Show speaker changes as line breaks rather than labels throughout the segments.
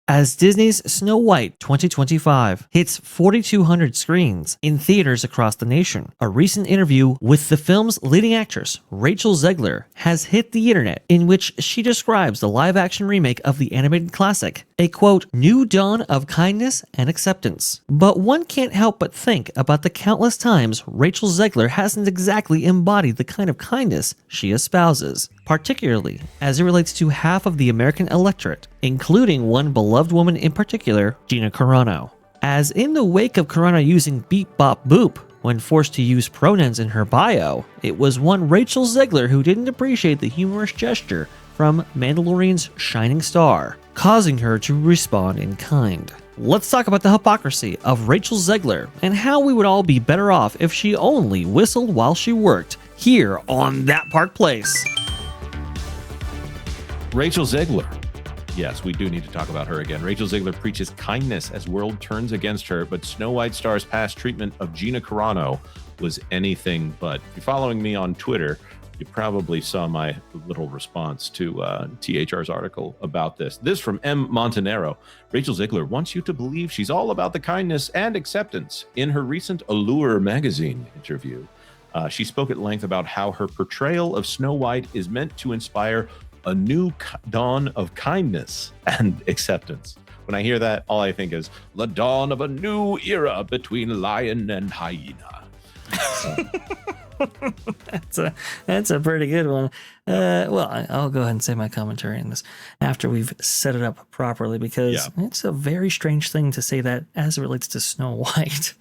as Disney's Snow White 2025 hits 4,200 screens in theaters across the nation. A recent interview with the film's leading actress, Rachel Zegler, has hit the internet, in which she describes the live-action remake of the animated classic, a quote, new dawn of kindness and acceptance. But one can't help but think about the countless times Rachel Zegler hasn't exactly embodied the kind of kindness she espouses, particularly as it relates to half of the American electorate, including one beloved woman in particular, Gina Carano. As in the wake of Carano using beep bop boop when forced to use pronouns in her bio, it was one Rachel Zegler who didn't appreciate the humorous gesture from Mandalorian's shining star, causing her to respond in kind. Let's talk about the hypocrisy of Rachel Zegler and how we would all be better off if she only whistled while she worked, here on That Park Place.
Rachel Zegler. Yes, we do need to talk about her again. Rachel Zegler preaches kindness as world turns against her, but Snow White star's past treatment of Gina Carano was anything but. If you're following me on Twitter, you probably saw my little response to THR's article about this. This from M. Montanero. Rachel Zegler wants you to believe she's all about the kindness and acceptance. In her recent Allure magazine interview, she spoke at length about how her portrayal of Snow White is meant to inspire a new dawn of kindness and acceptance. When I hear that, all I think is the dawn of a new era between lion and hyena.
That's a pretty good one. Well, I'll go ahead and say my commentary on this after we've set it up properly, because it's a very strange thing to say that as it relates to Snow White.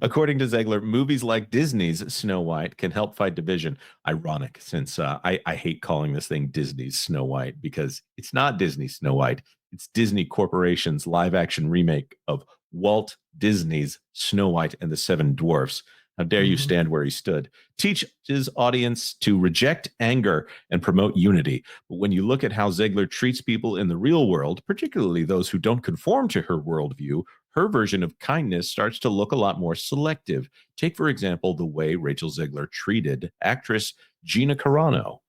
According to Zegler, movies like Disney's Snow White can help fight division. Ironic, since I hate calling this thing Disney's Snow White, because it's not Disney's Snow White. It's Disney Corporation's live-action remake of Walt Disney's Snow White and the Seven Dwarfs. How dare you stand where he stood? Teaches audience to reject anger and promote unity. But when you look at how Zegler treats people in the real world, particularly those who don't conform to her worldview, her version of kindness starts to look a lot more selective. Take, for example, the way Rachel Zegler treated actress Gina Carano.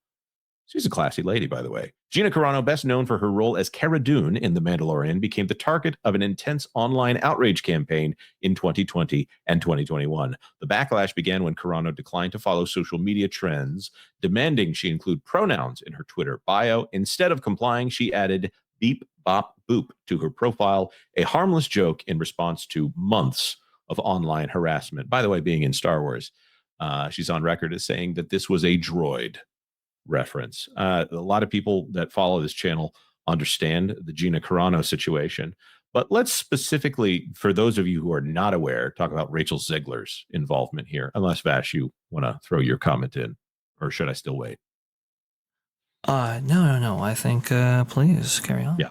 She's a classy lady, by the way. Gina Carano, best known for her role as Cara Dune in The Mandalorian, became the target of an intense online outrage campaign in 2020 and 2021. The backlash began when Carano declined to follow social media trends, demanding she include pronouns in her Twitter bio. Instead of complying, she added beep, bop, boop to her profile, a harmless joke in response to months of online harassment. By the way, being in Star Wars, she's on record as saying that this was a droid reference. A lot of people that follow this channel understand the Gina Carano situation, but let's specifically, for those of you who are not aware, talk about Rachel Zegler's involvement here, unless Vash, you want to throw your comment in, or should I still wait?
No. I think, please carry on.
Yeah.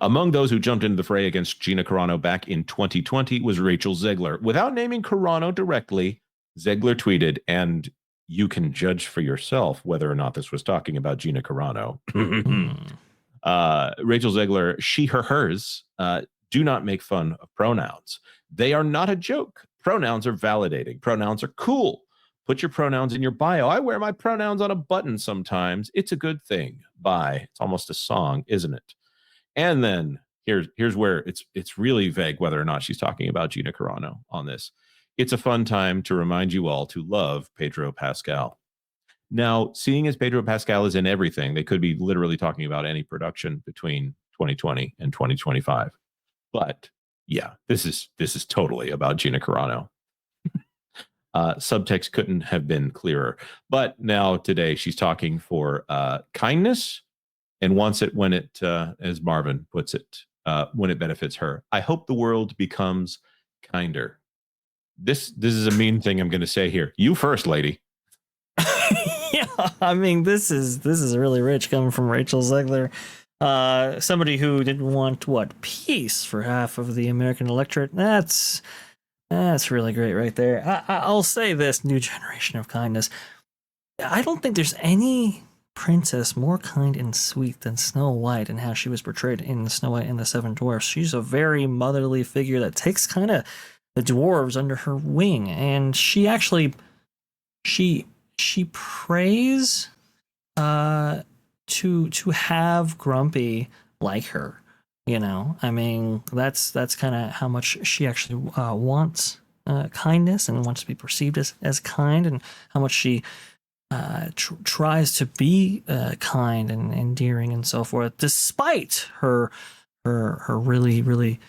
Among those who jumped into the fray against Gina Carano back in 2020 was Rachel Zegler. Without naming Carano directly, Zegler tweeted, and you can judge for yourself whether or not this was talking about Gina Carano. Rachel Zegler, she, her, hers, do not make fun of pronouns. They are not a joke. Pronouns are validating. Pronouns are cool. Put your pronouns in your bio. I wear my pronouns on a button sometimes. It's a good thing. Bye. It's almost a song, isn't it? And then here's where it's really vague whether or not she's talking about Gina Carano on this. It's a fun time to remind you all to love Pedro Pascal. Now, seeing as Pedro Pascal is in everything, they could be literally talking about any production between 2020 and 2025. But yeah, this is totally about Gina Carano. Subtext couldn't have been clearer. But now today she's talking for kindness and wants it when it, as Marvin puts it, when it benefits her. I hope the world becomes kinder. This is a mean thing I'm going to say here. You first, lady.
Yeah, I mean, this is really rich coming from Rachel Zegler, somebody who didn't want peace for half of the American electorate. That's really great right there. I'll say this: new generation of kindness. I don't think there's any princess more kind and sweet than Snow White and how she was portrayed in Snow White and the Seven Dwarfs. She's a very motherly figure that takes kind of the dwarves under her wing, and she actually she prays to have Grumpy like her. I mean, that's kind of how much she actually wants kindness and wants to be perceived as kind, and how much she tries to be kind and endearing and so forth, despite her really really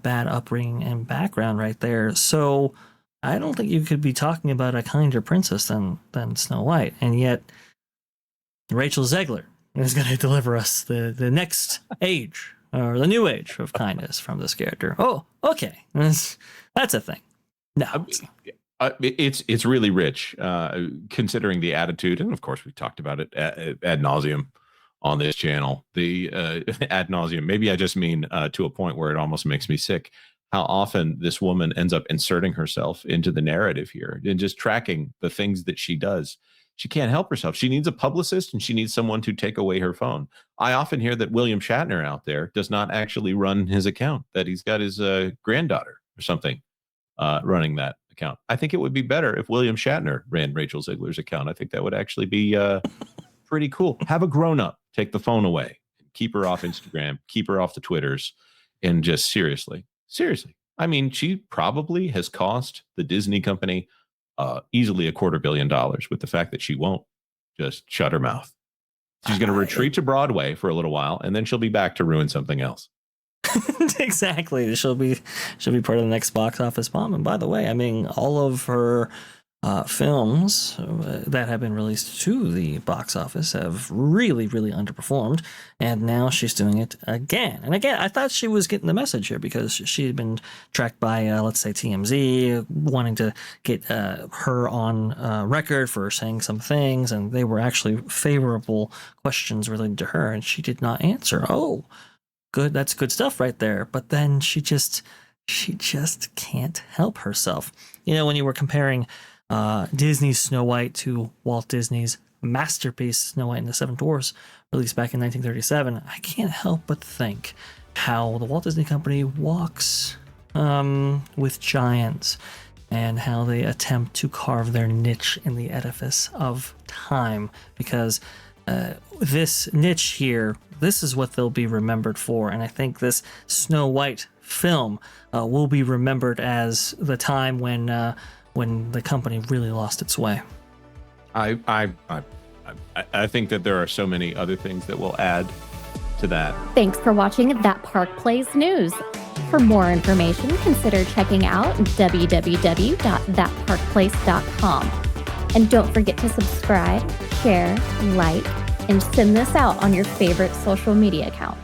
bad upbringing and background right there. So I don't think you could be talking about a kinder princess than Snow White, and yet Rachel Zegler is going to deliver us the next age, or the new age of kindness from this character. Oh, okay, that's a thing. No,
it's really rich, considering the attitude, and of course we've talked about it ad nauseum on this channel. The ad nauseum. Maybe I just mean to a point where it almost makes me sick. How often this woman ends up inserting herself into the narrative here and just tracking the things that she does. She can't help herself. She needs a publicist, and she needs someone to take away her phone. I often hear that William Shatner out there does not actually run his account, that he's got his granddaughter or something running that account. I think it would be better if William Shatner ran Rachel Zegler's account. I think that would actually be pretty cool. Have a grown-up take the phone away, keep her off Instagram, keep her off the Twitters, and just seriously. I mean, she probably has cost the Disney company easily $250 million with the fact that she won't just shut her mouth. She's going to retreat to Broadway for a little while, and then she'll be back to ruin something else.
Exactly. She'll be part of the next box office bomb. And by the way, I mean, all of her films that have been released to the box office have really, really underperformed. And now she's doing it again. And again, I thought she was getting the message here, because she had been tracked by, let's say, TMZ, wanting to get her on record for saying some things. And they were actually favorable questions related to her. And she did not answer. Oh, good. That's good stuff right there. But then she just can't help herself. When you were comparing Disney's Snow White to Walt Disney's masterpiece Snow White and the Seven Dwarfs, released back in 1937, I can't help but think how the Walt Disney Company walks with giants, and how they attempt to carve their niche in the edifice of time, because this niche here, this is what they'll be remembered for. And I think this Snow White film will be remembered as the time when the company really lost its way.
I think that there are so many other things that will add to that.
Thanks for watching That Park Plays News. For more information, consider checking out www.thatparkplace.com. And don't forget to subscribe, share, like, and send this out on your favorite social media account.